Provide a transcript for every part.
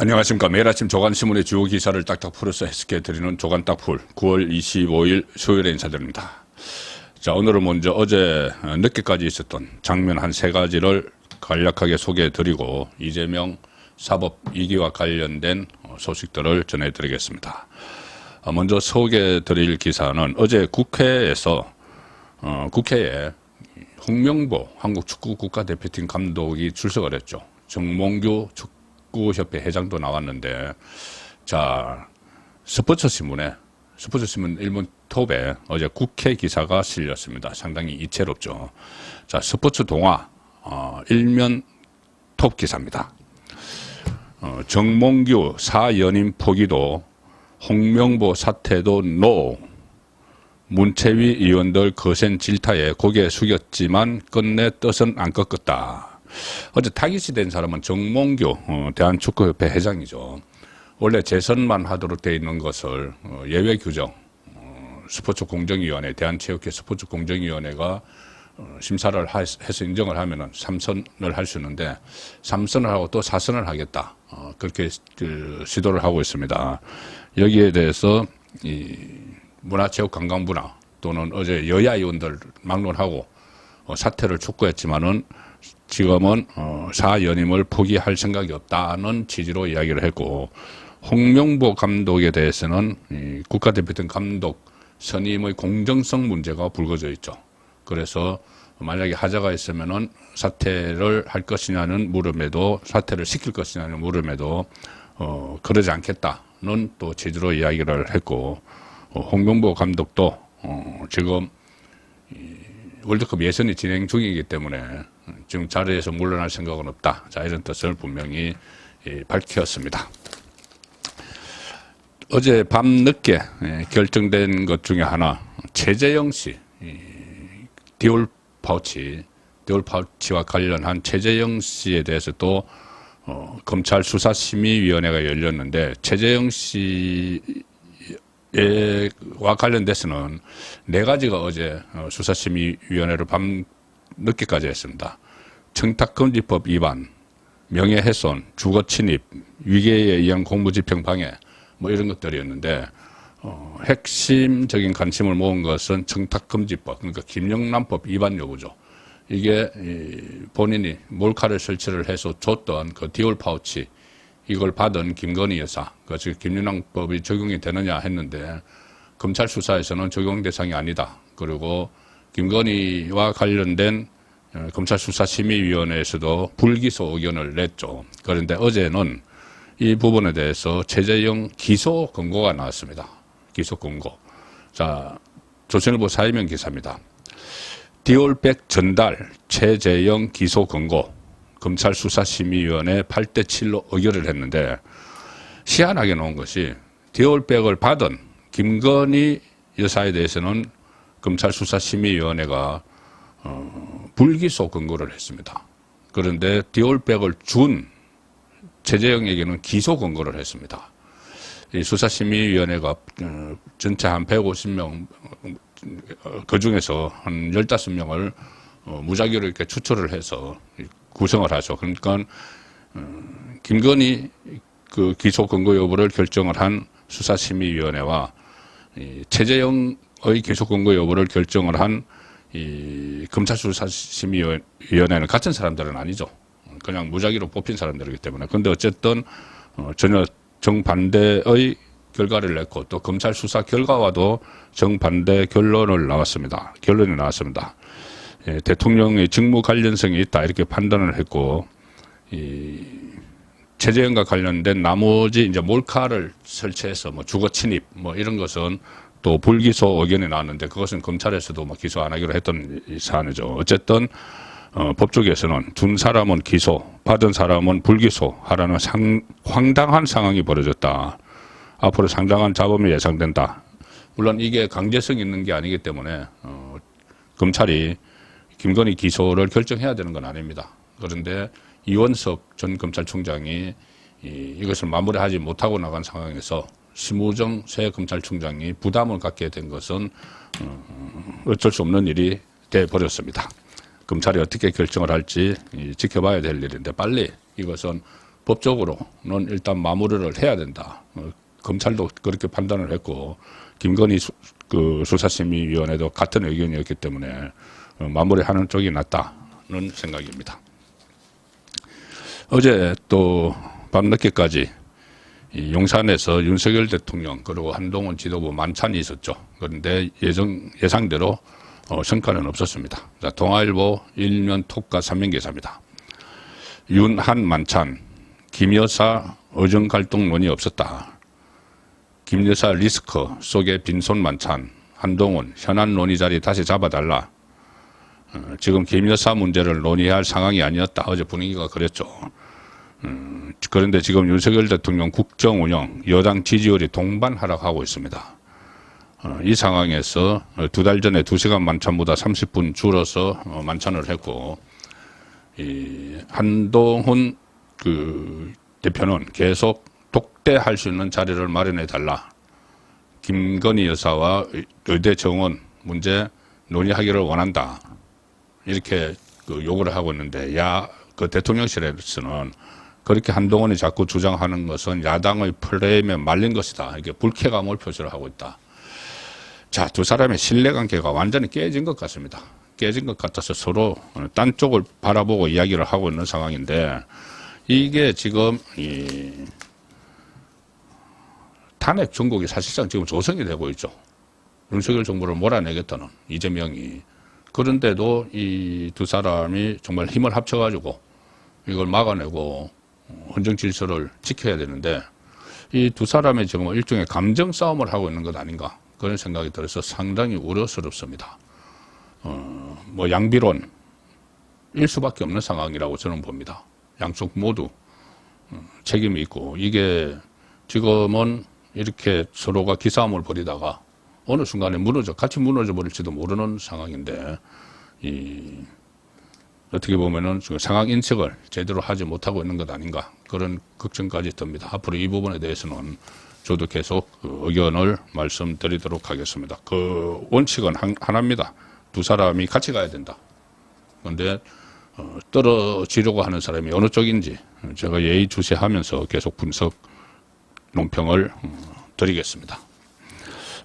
안녕하십니까. 매일 아침 조간신문의 주요 기사를 딱딱 풀어서 해석해드리는 조간딱풀 9월 25일 수요일에 인사드립니다. 자, 오늘은 먼저 어제 늦게까지 있었던 장면 한 세 가지를 간략하게 소개해드리고 이재명 사법 2기와 관련된 소식들을 전해드리겠습니다. 먼저 소개해드릴 기사는 어제 국회에서 국회에 홍명보 한국축구국가대표팀 감독이 출석을 했죠. 정몽규 축구협회 회장도 나왔는데, 자, 스포츠신문 일본 톱에 어제 국회 기사가 실렸습니다. 상당히 이채롭죠. 자, 스포츠 동화 일면 톱 기사입니다. 정몽규 사연임 포기도 홍명보 사태도 NO. 문채위 의원들 거센 질타에 고개 숙였지만 끝내 뜻은 안 꺾었다. 어제 타깃이 된 사람은 정몽규 대한축구협회 회장이죠. 원래 재선만 하도록 되어 있는 것을 예외 규정 스포츠공정위원회 대한체육회 스포츠공정위원회가 심사를 해서 인정을 하면은 3선을 할 수 있는데 3선을 하고 또 4선을 하겠다. 그렇게 시도를 하고 있습니다. 여기에 대해서 이 문화체육관광부나 또는 어제 여야 의원들 막론하고 사퇴를 촉구했지만은 지금은 사연임을 포기할 생각이 없다는 취지로 이야기를 했고, 홍명보 감독에 대해서는 이 국가대표팀 감독 선임의 공정성 문제가 불거져 있죠. 그래서 만약에 하자가 있으면은 사퇴를 할 것이냐는 물음에도 사퇴를 시킬 것이냐는 물음에도 그러지 않겠다는 또 취지로 이야기를 했고, 홍명보 감독도 지금 월드컵 예선이 진행 중이기 때문에 지금 자리에서 물러날 생각은 없다. 자, 이런 뜻을 분명히 밝혔습니다. 어제 밤 늦게 결정된 것 중에 하나, 최재형 씨, 디올 파우치와 관련한 최재형 씨에 대해서 또 검찰 수사심의위원회가 열렸는데, 최재형 씨와 관련돼서는 네 가지가 어제 수사심의위원회를 밤 늦게까지 했습니다. 청탁금지법 위반, 명예훼손, 주거침입, 위계에 의한 공무집행 방해, 뭐 이런 것들이었는데, 핵심적인 관심을 모은 것은 청탁금지법, 그러니까 김영란법 위반 여부죠. 이게 본인이 몰카를 설치를 해서 줬던 그 디올 파우치, 이걸 받은 김건희 여사, 그 즉 김영란법이 적용이 되느냐 했는데 검찰 수사에서는 적용 대상이 아니다. 그리고 김건희와 관련된 검찰 수사심의위원회에서도 불기소 의견을 냈죠. 그런데 어제는 이 부분에 대해서 최재형 기소 권고가 나왔습니다. 기소 권고. 자, 조선일보 사회면 기사입니다. 디올백 전달 최재형 기소 권고. 검찰 수사심의위원회 8대7로 의결을 했는데, 희한하게 나온 것이 디올백을 받은 김건희 여사에 대해서는 검찰 수사심의위원회가 불기소 권고를 했습니다. 그런데 디올백을 준 최재형에게는 기소 권고를 했습니다. 이 수사심의위원회가 전체 한 150명, 그 중에서 한 15명을 무작위로 이렇게 추천을 해서 구성을 하죠. 그러니까 김건희 그 기소 권고 여부를 결정을 한 수사심의위원회와 이 최재형의 기소 권고 여부를 결정을 한 이 검찰 수사심의위원회는 같은 사람들은 아니죠. 그냥 무작위로 뽑힌 사람들이기 때문에. 그런데 어쨌든 전혀 정반대의 결과를 냈고, 또 검찰 수사 결과와도 정반대 결론이 나왔습니다. 대통령의 직무 관련성이 있다, 이렇게 판단을 했고, 이 최재형과 관련된 나머지 이제 몰카를 설치해서 뭐 주거 침입 뭐 이런 것은 또 불기소 의견이 나왔는데, 그것은 검찰에서도 뭐 기소 안 하기로 했던 사안이죠. 어쨌든 법조계에서는 준 사람은 기소, 받은 사람은 불기소 하라는 황당한 상황이 벌어졌다. 앞으로 상당한 잡음이 예상된다. 물론 이게 강제성이 있는 게 아니기 때문에 검찰이 김건희 기소를 결정해야 되는 건 아닙니다. 그런데 이원섭 전 검찰총장이 이것을 마무리하지 못하고 나간 상황에서 심우정 새 검찰총장이 부담을 갖게 된 것은 어쩔 수 없는 일이 돼버렸습니다. 검찰이 어떻게 결정을 할지 지켜봐야 될 일인데, 빨리 이것은 법적으로는 일단 마무리를 해야 된다. 검찰도 그렇게 판단을 했고 김건희 수사심의위원회도 같은 의견이었기 때문에 마무리하는 쪽이 낫다는 생각입니다. 어제 또 밤늦게까지 이 용산에서 윤석열 대통령 그리고 한동훈 지도부 만찬이 있었죠. 그런데 예상대로 성과는 없었습니다. 자, 동아일보 일면 톡과 3면 기사입니다. 윤한 만찬, 김여사 의정갈등 논의 없었다. 김여사 리스크 속에 빈손 만찬, 한동훈 현안 논의 자리 다시 잡아달라. 지금 김여사 문제를 논의할 상황이 아니었다. 어제 분위기가 그랬죠. 그런데 지금 윤석열 대통령 국정 운영, 여당 지지율이 동반 하락하고 있습니다. 이 상황에서 2달 전에 2시간 만찬보다 30분 줄어서 만찬을 했고, 이 한동훈 대표는 계속 독대할 수 있는 자리를 마련해 달라. 김건희 여사와 의대 정원 문제 논의하기를 원한다. 이렇게 요구를 하고 있는데, 대통령실에서는 그렇게 한동훈이 자꾸 주장하는 것은 야당의 프레임에 말린 것이다. 이렇게 불쾌감을 표시를 하고 있다. 자, 두 사람의 신뢰관계가 완전히 깨진 것 같습니다. 깨진 것 같아서 서로 딴 쪽을 바라보고 이야기를 하고 있는 상황인데, 이게 지금 탄핵 정국이 사실상 지금 조성이 되고 있죠. 윤석열 정부를 몰아내겠다는 이재명이. 그런데도 이 두 사람이 정말 힘을 합쳐가지고 이걸 막아내고 헌정 질서를 지켜야 되는데, 이 두 사람의 지금 일종의 감정 싸움을 하고 있는 것 아닌가, 그런 생각이 들어서 상당히 우려스럽습니다. 양비론일 수밖에 없는 상황이라고 저는 봅니다. 양쪽 모두 책임이 있고, 이게 지금은 이렇게 서로가 기싸움을 벌이다가 어느 순간에 같이 무너져 버릴지도 모르는 상황인데, 어떻게 보면은 상황 인식을 제대로 하지 못하고 있는 것 아닌가, 그런 걱정까지 듭니다. 앞으로 이 부분에 대해서는 저도 계속 의견을 말씀드리도록 하겠습니다. 그 원칙은 하나입니다. 두 사람이 같이 가야 된다. 그런데 떨어지려고 하는 사람이 어느 쪽인지 제가 예의주시하면서 계속 분석 논평을 드리겠습니다.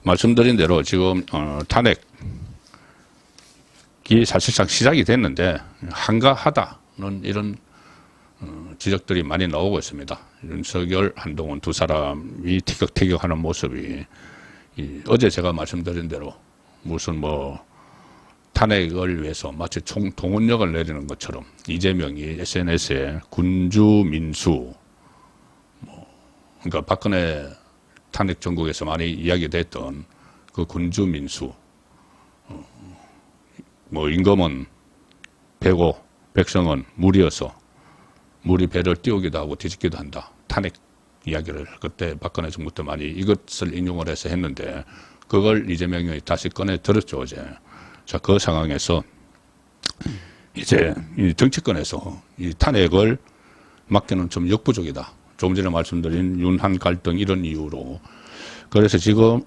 말씀드린 대로 지금 탄핵이 사실상 시작이 됐는데 한가하다는 이런 지적들이 많이 나오고 있습니다. 윤석열, 한동훈 두 사람이 티격태격하는 모습이 어제 제가 말씀드린 대로 무슨 탄핵을 위해서 마치 총동원령을 내리는 것처럼 이재명이 SNS에 군주민수, 그러니까 박근혜 탄핵 전국에서 많이 이야기됐던 그 군주민수, 임금은 배고 백성은 물이어서 물이 배를 띄우기도 하고 뒤집기도 한다. 탄핵 이야기를 그때 박근혜 정부 때 많이 이것을 인용을 해서 했는데, 그걸 이재명이 다시 꺼내 들었죠, 어제. 자, 그 상황에서 이제 이 정치권에서 이 탄핵을 막기는 좀 역부족이다. 조금 전에 말씀드린 윤한 갈등 이런 이유로. 그래서 지금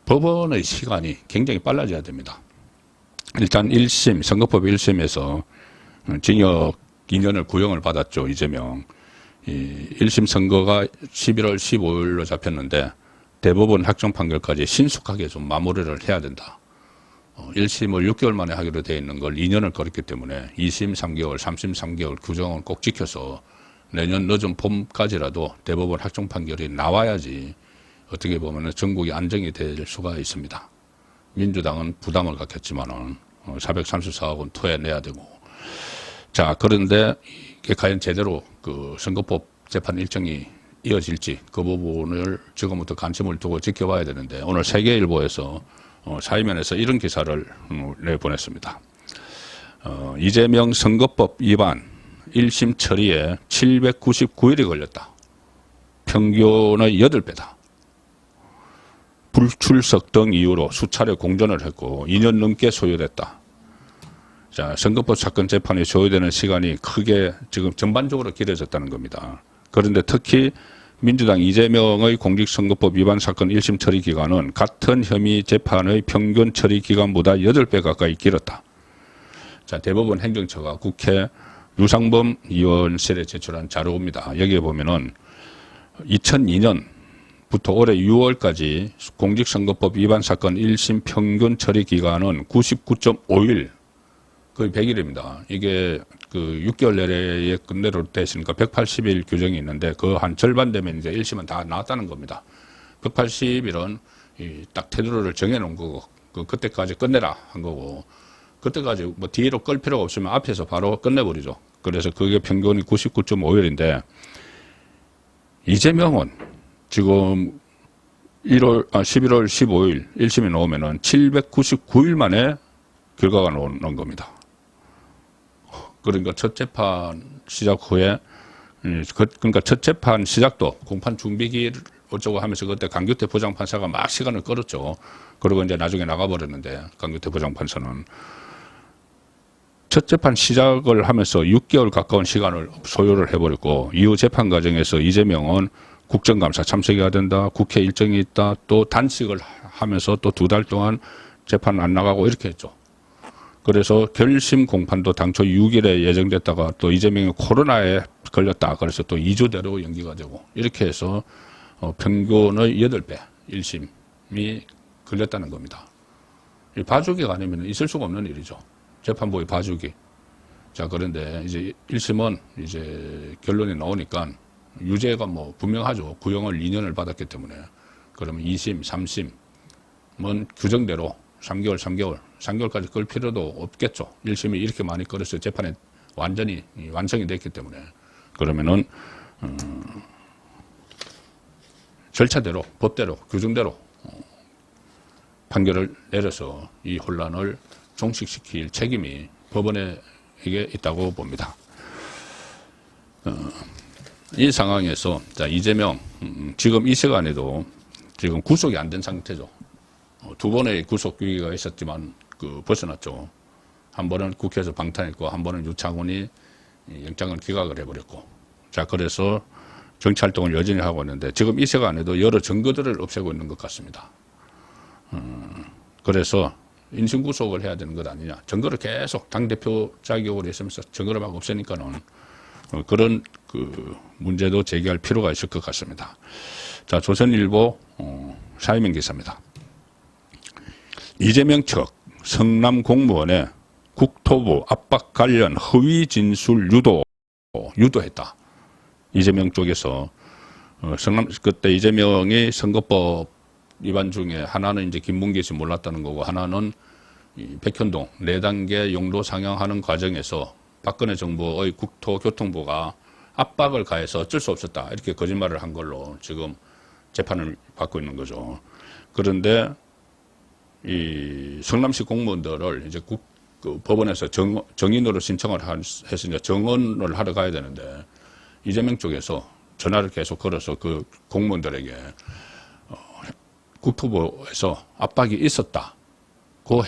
법원의 시간이 굉장히 빨라져야 됩니다. 일단 1심, 선거법 1심에서 징역 2년을 구형을 받았죠, 이재명. 1심 선거가 11월 15일로 잡혔는데 대법원 확정 판결까지 신속하게 좀 마무리를 해야 된다. 1심을 6개월 만에 하기로 되어 있는 걸 2년을 걸었기 때문에 2심 3개월, 3심 3개월 규정은 꼭 지켜서 내년 늦은 봄까지라도 대법원 확정 판결이 나와야지 어떻게 보면 전국이 안정이 될 수가 있습니다. 민주당은 부담을 갖겠지만은 434억 원 토해내야 되고. 자, 그런데 이게 과연 제대로 그 선거법 재판 일정이 이어질지 그 부분을 지금부터 관심을 두고 지켜봐야 되는데, 오늘 세계일보에서 사이면에서 이런 기사를 내보냈습니다. 이재명 선거법 위반 1심 처리에 799일이 걸렸다. 평균의 8배다. 불출석 등 이유로 수차례 공전을 했고 2년 넘게 소요됐다. 자, 선거법 사건 재판이 소요되는 시간이 크게 지금 전반적으로 길어졌다는 겁니다. 그런데 특히 민주당 이재명의 공직선거법 위반 사건 1심 처리 기간은 같은 혐의 재판의 평균 처리 기간보다 8배 가까이 길었다. 자, 대법원 행정처가 국회 유상범 의원실에 제출한 자료입니다. 여기에 보면은 2002년부터 올해 6월까지 공직선거법 위반 사건 1심 평균 처리 기간은 99.5일, 거의 100일입니다. 이게 그 6개월 내에 끝내로 됐으니까 180일 규정이 있는데 그 한 절반 되면 이제 1심은 다 나왔다는 겁니다. 180일은 딱 테두리를 정해놓은 거고, 그때까지 끝내라 한 거고, 그때까지 뭐 뒤로 끌 필요가 없으면 앞에서 바로 끝내버리죠. 그래서 그게 평균이 99.5일인데, 이재명은 지금 11월 15일 1심이 나오면은 799일 만에 결과가 나오는 겁니다. 그러니까 첫 재판 시작 후에, 그러니까 첫 재판 시작도 공판 준비기를 어쩌고 하면서 그때 강규태 부장판사가 막 시간을 끌었죠. 그리고 이제 나중에 나가버렸는데, 강규태 부장판사는 첫 재판 시작을 하면서 6개월 가까운 시간을 소요를 해버렸고, 이후 재판 과정에서 이재명은 국정감사 참석해야 된다, 국회 일정이 있다, 또 단식을 하면서 또 2달 동안 재판 안 나가고 이렇게 했죠. 그래서 결심 공판도 당초 6일에 예정됐다가 또 이재명이 코로나에 걸렸다. 그래서 또 2주대로 연기가 되고, 이렇게 해서 평균의 8배 1심이 걸렸다는 겁니다. 이 봐주기가 아니면 있을 수가 없는 일이죠. 재판부의 봐주기. 자, 그런데 이제 1심은 이제 결론이 나오니까 유죄가 뭐 분명하죠. 구형을 2년을 받았기 때문에. 그러면 2심, 3심은 규정대로 3개월까지 끌 필요도 없겠죠. 1심이 이렇게 많이 끌었어요. 재판에 완전히 완성이 됐기 때문에. 그러면은, 절차대로, 법대로, 규정대로 판결을 내려서 이 혼란을 종식시킬 책임이 법원에게 있다고 봅니다. 이 상황에서, 자, 이재명, 지금 이 시간에도 지금 구속이 안 된 상태죠. 2번의 구속 위기가 있었지만 벗어났죠. 한 번은 국회에서 방탄했고, 한 번은 유창훈이 영장을 기각을 해버렸고, 자, 그래서 정치활동을 여전히 하고 있는데 지금 이 시간에도 여러 증거들을 없애고 있는 것 같습니다. 그래서 인신구속을 해야 되는 것 아니냐. 증거를 계속 당대표 자격으로 있으면서 증거를 막 없애니까는 그런 문제도 제기할 필요가 있을 것 같습니다. 자, 조선일보 사이명 기사입니다. 이재명 측 성남 공무원의 국토부 압박 관련 허위 진술 유도했다. 이재명 쪽에서 그때 이재명이 선거법 위반 중에 하나는 이제 김문기 씨 몰랐다는 거고, 하나는 백현동 4단계 용도 상향하는 과정에서 박근혜 정부의 국토교통부가 압박을 가해서 어쩔 수 없었다, 이렇게 거짓말을 한 걸로 지금 재판을 받고 있는 거죠. 그런데 이 성남시 공무원들을 이제 법원에서 정인으로 신청을 해서 이제 정언을 하러 가야 되는데, 이재명 쪽에서 전화를 계속 걸어서 그 공무원들에게 국토부에서 압박이 있었다고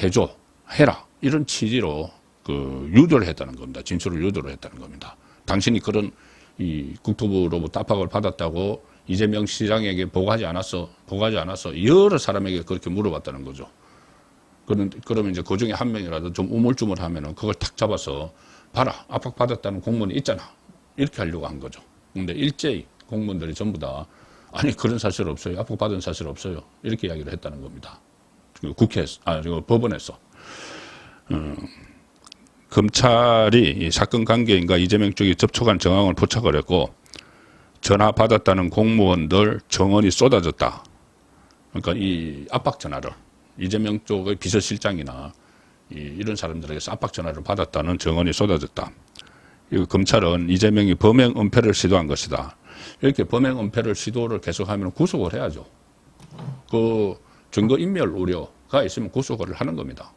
해라, 이런 취지로 유도를 했다는 겁니다. 진술을 유도를 했다는 겁니다. 당신이 그런 이 국토부로부터 압박을 받았다고 이재명 시장에게 보고하지 않았어 여러 사람에게 그렇게 물어봤다는 거죠. 그러면 이제 그 중에 한 명이라도 좀 우물쭈물하면은 그걸 탁 잡아서 봐라, 압박받았다는 공무원이 있잖아, 이렇게 하려고 한 거죠. 근데 일제히 공무원들이 전부 다 아니, 그런 사실 없어요, 압박받은 사실 없어요, 이렇게 이야기를 했다는 겁니다. 국회에서, 법원에서. 검찰이 이 사건 관계인과 이재명 쪽이 접촉한 정황을 포착을 했고, 전화 받았다는 공무원들 정언이 쏟아졌다. 그러니까 이 압박 전화를 이재명 쪽의 비서실장이나 이런 사람들에게서 압박 전화를 받았다는 정언이 쏟아졌다. 검찰은 이재명이 범행 은폐를 시도한 것이다. 이렇게 범행 은폐를 시도를 계속하면 구속을 해야죠. 그 증거인멸 우려가 있으면 구속을 하는 겁니다.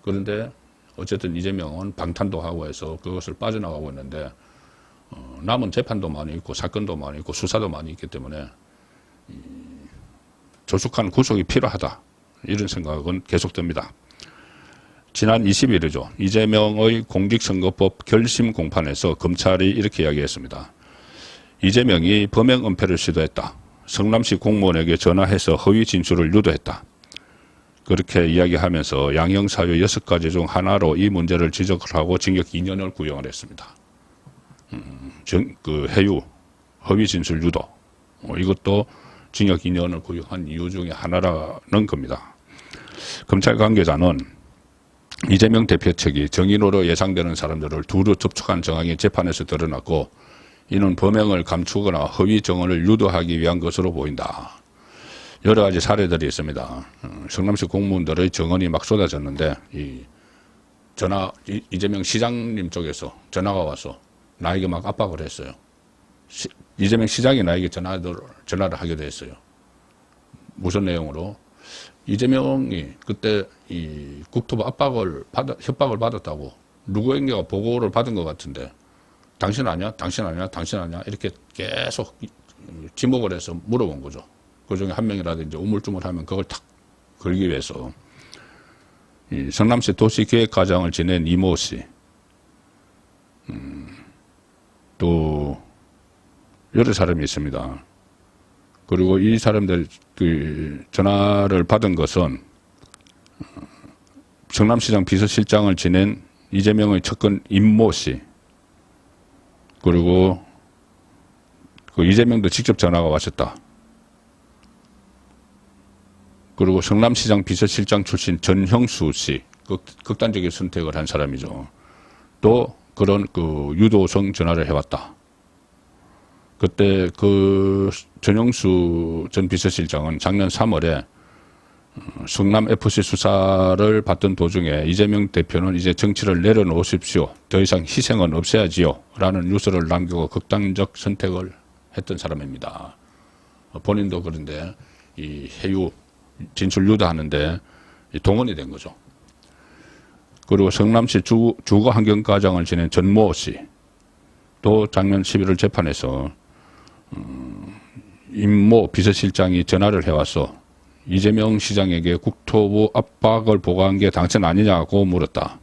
그런데 어쨌든 이재명은 방탄도 하고 해서 그것을 빠져나가고 있는데, 남은 재판도 많이 있고 사건도 많이 있고 수사도 많이 있기 때문에 조속한 구속이 필요하다, 이런 생각은 계속됩니다. 지난 20일이죠. 이재명의 공직선거법 결심 공판에서 검찰이 이렇게 이야기했습니다. 이재명이 범행 은폐를 시도했다. 성남시 공무원에게 전화해서 허위 진술을 유도했다. 그렇게 이야기하면서 양형 사유 6가지 중 하나로 이 문제를 지적을 하고 징역 2년을 구형을 했습니다. 해유, 허위 진술 유도, 이것도 징역 2년을 구형한 이유 중에 하나라는 겁니다. 검찰 관계자는 이재명 대표 측이 정인으로 예상되는 사람들을 두루 접촉한 정황이 재판에서 드러났고 이는 범행을 감추거나 허위 정언을 유도하기 위한 것으로 보인다. 여러 가지 사례들이 있습니다. 성남시 공무원들의 정언이 막 쏟아졌는데 이재명 시장님 쪽에서 전화가 와서 나에게 막 압박을 했어요. 이재명 시장이 나에게 전화를 하게 됐어요. 무슨 내용으로? 이재명이 그때 이 국토부 협박을 받았다고 누구에게가 보고를 받은 것 같은데 당신 아니야? 당신 아니야? 당신 아니야? 이렇게 계속 지목을 해서 물어본 거죠. 그 중에 한 명이라도 우물쭈물하면 그걸 탁 걸기 위해서 이 성남시 도시계획과장을 지낸 이모 씨, 또 여러 사람이 있습니다. 그리고 이 사람들 전화를 받은 것은 성남시장 비서실장을 지낸 이재명의 측근 임모 씨, 그리고 이재명도 직접 전화가 왔었다. 그리고 성남시장 비서실장 출신 전형수 씨, 극단적인 선택을 한 사람이죠. 또 그런 유도성 전화를 해왔다. 그때 전형수 전 비서실장은 작년 3월에 성남FC 수사를 받던 도중에 이재명 대표는 이제 정치를 내려놓으십시오. 더 이상 희생은 없애야지요. 라는 뉴스를 남기고 극단적 선택을 했던 사람입니다. 본인도 그런데 이 해유 진술 유도하는데 동원이 된 거죠. 그리고 성남시 주거환경과장을 지낸 전모 씨, 또 작년 11월 재판에서 임모 비서실장이 전화를 해와서 이재명 시장에게 국토부 압박을 보고한 게 당신 아니냐고 물었다.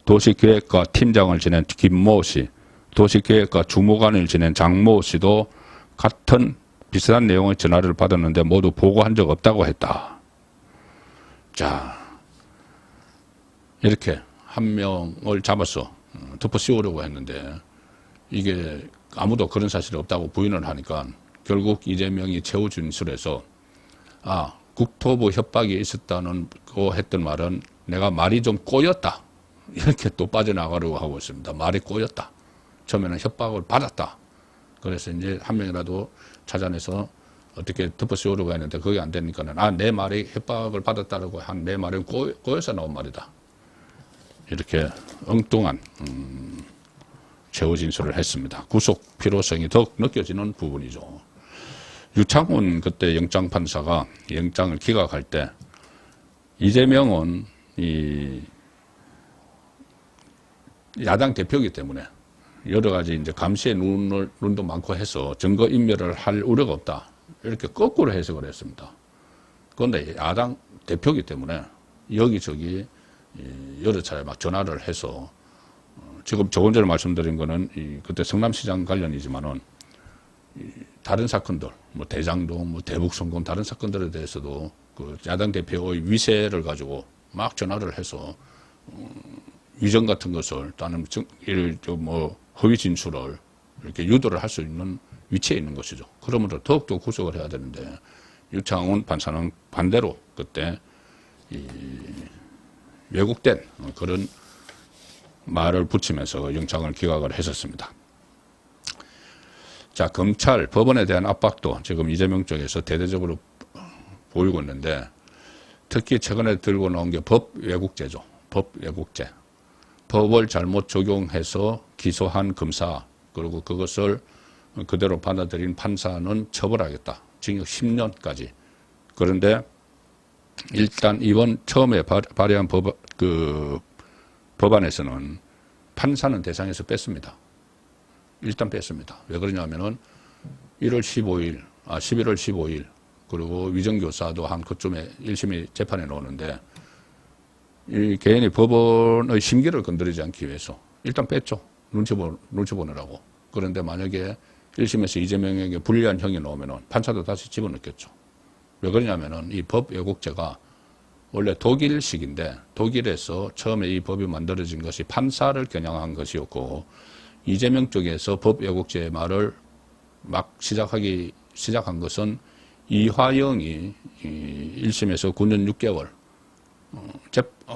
도시계획과 팀장을 지낸 김모 씨, 도시계획과 주무관을 지낸 장모 씨도 같은 비슷한 내용의 전화를 받았는데 모두 보고한 적 없다고 했다. 자, 이렇게 한 명을 잡아서 덮어 씌우려고 했는데 이게 아무도 그런 사실이 없다고 부인을 하니까 결국 이재명이 최후 진술에서 국토부 협박이 있었다는 거 했던 말은 내가 말이 좀 꼬였다. 이렇게 또 빠져나가려고 하고 있습니다. 말이 꼬였다. 처음에는 협박을 받았다. 그래서 이제 한 명이라도 찾아내서 어떻게 덮어 씌우려고 했는데 그게 안 되니까는 내 말이 협박을 받았다라고 한 내 말은 꼬여서 나온 말이다. 이렇게 엉뚱한 최후 진술을 했습니다. 구속 필요성이 더욱 느껴지는 부분이죠. 유창훈 그때 영장판사가 영장을 기각할 때 이재명은 이 야당 대표이기 때문에 여러 가지 이제 감시의 눈도 많고 해서 증거 인멸을 할 우려가 없다. 이렇게 거꾸로 해석을 했습니다. 그런데 야당 대표이기 때문에 여기저기 여러 차례 막 전화를 해서 지금 조금 전에 말씀드린 거는 그때 성남시장 관련이지만은 다른 사건들, 뭐 대장동, 뭐 대북송금 다른 사건들에 대해서도 그 야당 대표의 위세를 가지고 막 전화를 해서 위정 같은 것을 또는 뭐 허위 진술을 이렇게 유도를 할 수 있는 위치에 있는 것이죠. 그러므로 더욱더 구속을 해야 되는데 유창훈 판사는 반대로 그때 왜곡된 그런 말을 붙이면서 영장을 기각을 했었습니다. 자, 검찰, 법원에 대한 압박도 지금 이재명 쪽에서 대대적으로 보이고 있는데 특히 최근에 들고 나온 게 법 왜곡죄죠. 법 왜곡죄. 법을 잘못 적용해서 기소한 검사 그리고 그것을 그대로 받아들인 판사는 처벌하겠다. 징역 10년까지. 그런데 일단 이번 처음에 발의한 법안에서는 판사는 대상에서 뺐습니다. 일단 뺐습니다. 왜 그러냐면은 11월 15일 그리고 위정교사도 한 그쯤에 1심이 재판에 나오는데 이 개인이 법원의 심기를 건드리지 않기 위해서 일단 뺐죠. 눈치 보느라고. 그런데 만약에 1심에서 이재명에게 불리한 형이 나오면은 판사도 다시 집어넣겠죠. 왜 그러냐면은 이 법 왜곡죄가 원래 독일식인데 독일에서 처음에 이 법이 만들어진 것이 판사를 겨냥한 것이었고 이재명 쪽에서 법 왜곡죄 말을 막 시작한 것은 이화영이 1심에서 9년 6개월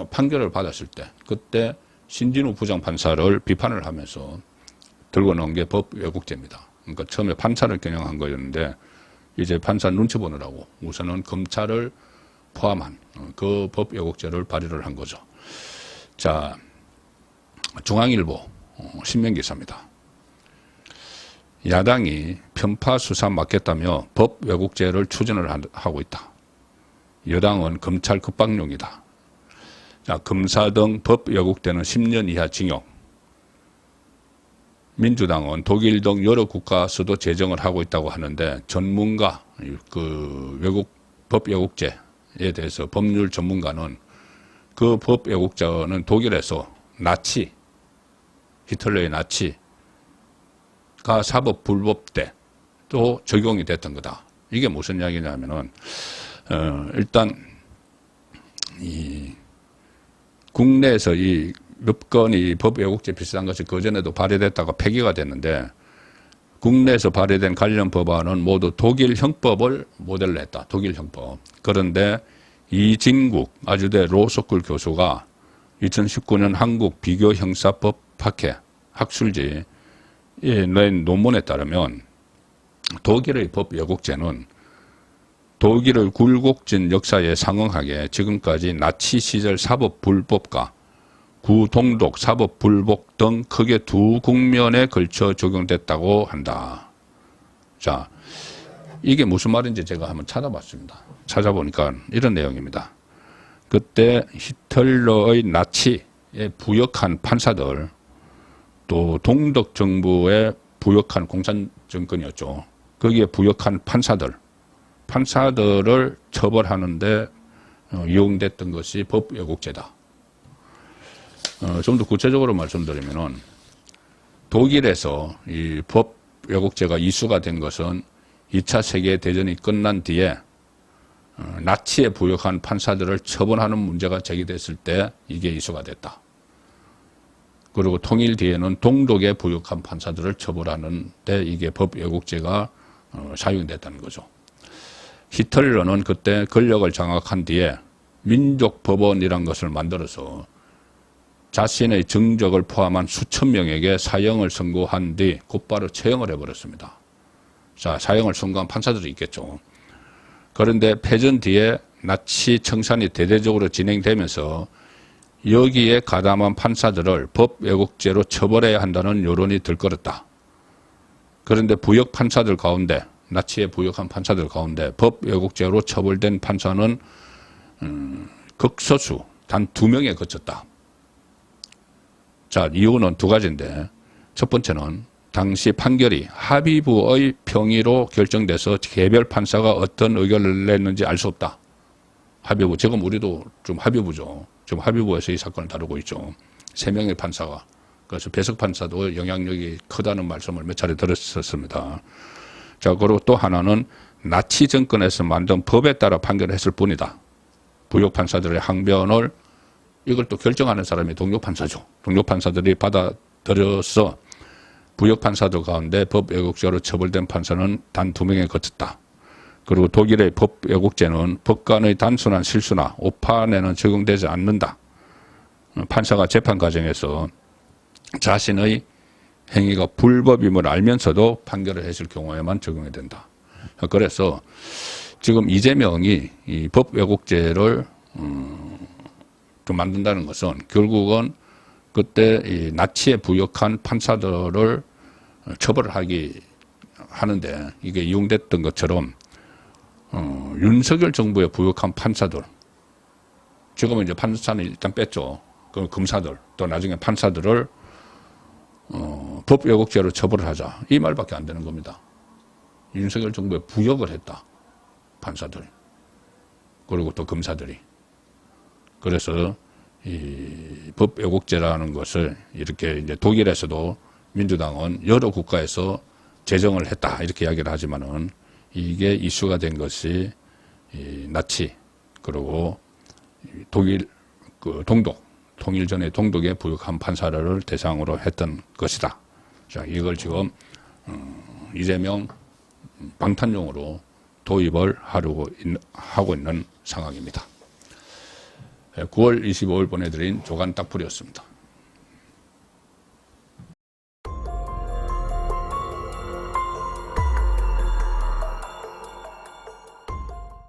판결을 받았을 때, 그때 신진우 부장판사를 비판을 하면서 들고 나온 게 법 왜곡죄입니다. 그러니까 처음에 판사를 겨냥한 거였는데 이제 판사 눈치 보느라고 우선은 검찰을 포함한 그 법 왜곡죄를 발의를 한 거죠. 자, 중앙일보 신명기사입니다. 야당이 편파 수사 맡겠다며 법 왜곡죄를 추진을 하고 있다. 여당은 검찰 급박용이다. 자, 검사 등 법 왜곡죄는 10년 이하 징역. 민주당은 독일 등 여러 국가에서도 제정을 하고 있다고 하는데 전문가, 법 왜곡죄에 대해서 법률 전문가는 그 법 왜곡죄는 독일에서 나치, 히틀러의 나치가 사법 불법 때 또 적용이 됐던 거다. 이게 무슨 이야기냐면은 일단 국내에서 몇 건이 법 왜곡죄 비슷한 것이 그전에도 발의됐다가 폐기가 됐는데 국내에서 발의된 관련 법안은 모두 독일 형법을 모델로 했다. 독일 형법. 그런데 이진국 아주대 로스쿨 교수가 2019년 한국 비교형사법 학회 학술지에 낸 논문에 따르면 독일의 법 왜곡죄는 독일의 굴곡진 역사에 상응하게 지금까지 나치 시절 사법 불법과 구동독 사법 불복 등 크게 두 국면에 걸쳐 적용됐다고 한다. 자, 이게 무슨 말인지 제가 한번 찾아봤습니다. 찾아보니까 이런 내용입니다. 그때 히틀러의 나치에 부역한 판사들, 또 동독 정부에 부역한 공산정권이었죠. 거기에 부역한 판사들을 처벌하는데 이용됐던 것이 법 왜곡죄다. 좀 더 구체적으로 말씀드리면은 독일에서 이 법 왜곡죄가 이슈가 된 것은 2차 세계대전이 끝난 뒤에 나치에 부역한 판사들을 처벌하는 문제가 제기됐을 때 이게 이슈가 됐다. 그리고 통일 뒤에는 동독에 부역한 판사들을 처벌하는 데 이게 법 왜곡죄가 사용됐다는 거죠. 히틀러는 그때 권력을 장악한 뒤에 민족법원이란 것을 만들어서 자신의 정적을 포함한 수천 명에게 사형을 선고한 뒤 곧바로 처형을 해버렸습니다. 자, 사형을 선고한 판사들이 있겠죠. 그런데 패전 뒤에 나치 청산이 대대적으로 진행되면서 여기에 가담한 판사들을 법 왜곡죄로 처벌해야 한다는 여론이 들끓었다. 그런데 부역 판사들 가운데, 나치에 부역한 판사들 가운데 법 왜곡죄로 처벌된 판사는 극소수, 단 2명에 그쳤다. 자, 이유는 두 가지인데, 첫 번째는 당시 판결이 합의부의 평의로 결정돼서 개별 판사가 어떤 의견을 냈는지 알 수 없다. 합의부, 지금 우리도 좀 합의부죠. 지금 합의부에서 이 사건을 다루고 있죠. 3명의 판사가. 그래서 배석 판사도 영향력이 크다는 말씀을 몇 차례 들었었습니다. 자, 그리고 또 하나는 나치 정권에서 만든 법에 따라 판결을 했을 뿐이다. 부역 판사들의 항변을 이걸 또 결정하는 사람이 동료 판사죠. 동료 판사들이 받아들여서 부역 판사들 가운데 법 왜곡죄로 처벌된 판사는 단 2명에 그쳤다. 그리고 독일의 법 왜곡죄는 법관의 단순한 실수나 오판에는 적용되지 않는다. 판사가 재판 과정에서 자신의 행위가 불법임을 알면서도 판결을 했을 경우에만 적용이 된다. 그래서 지금 이재명이 이 법 왜곡죄를 좀 만든다는 것은 결국은 그때 이 나치에 부역한 판사들을 처벌을 하는데 이게 이용됐던 것처럼 윤석열 정부에 부역한 판사들, 지금은 이제 판사는 일단 뺐죠. 그 검사들, 또 나중에 판사들을 법 왜곡죄로 처벌을 하자. 이 말밖에 안 되는 겁니다. 윤석열 정부에 부역을 했다. 판사들. 그리고 또 검사들이. 그래서 이 법 왜곡죄라는 것을 이렇게 이제 독일에서도 민주당은 여러 국가에서 제정을 했다. 이렇게 이야기를 하지만은 이게 이슈가 된 것이 이 나치, 그리고 독일, 동독, 통일 전에 동독에 부역한 판사를 대상으로 했던 것이다. 자, 이걸 지금 이재명 방탄용으로 도입을 하고 있는 상황입니다. 9월 25일 보내드린 조간 딱풀이었습니다.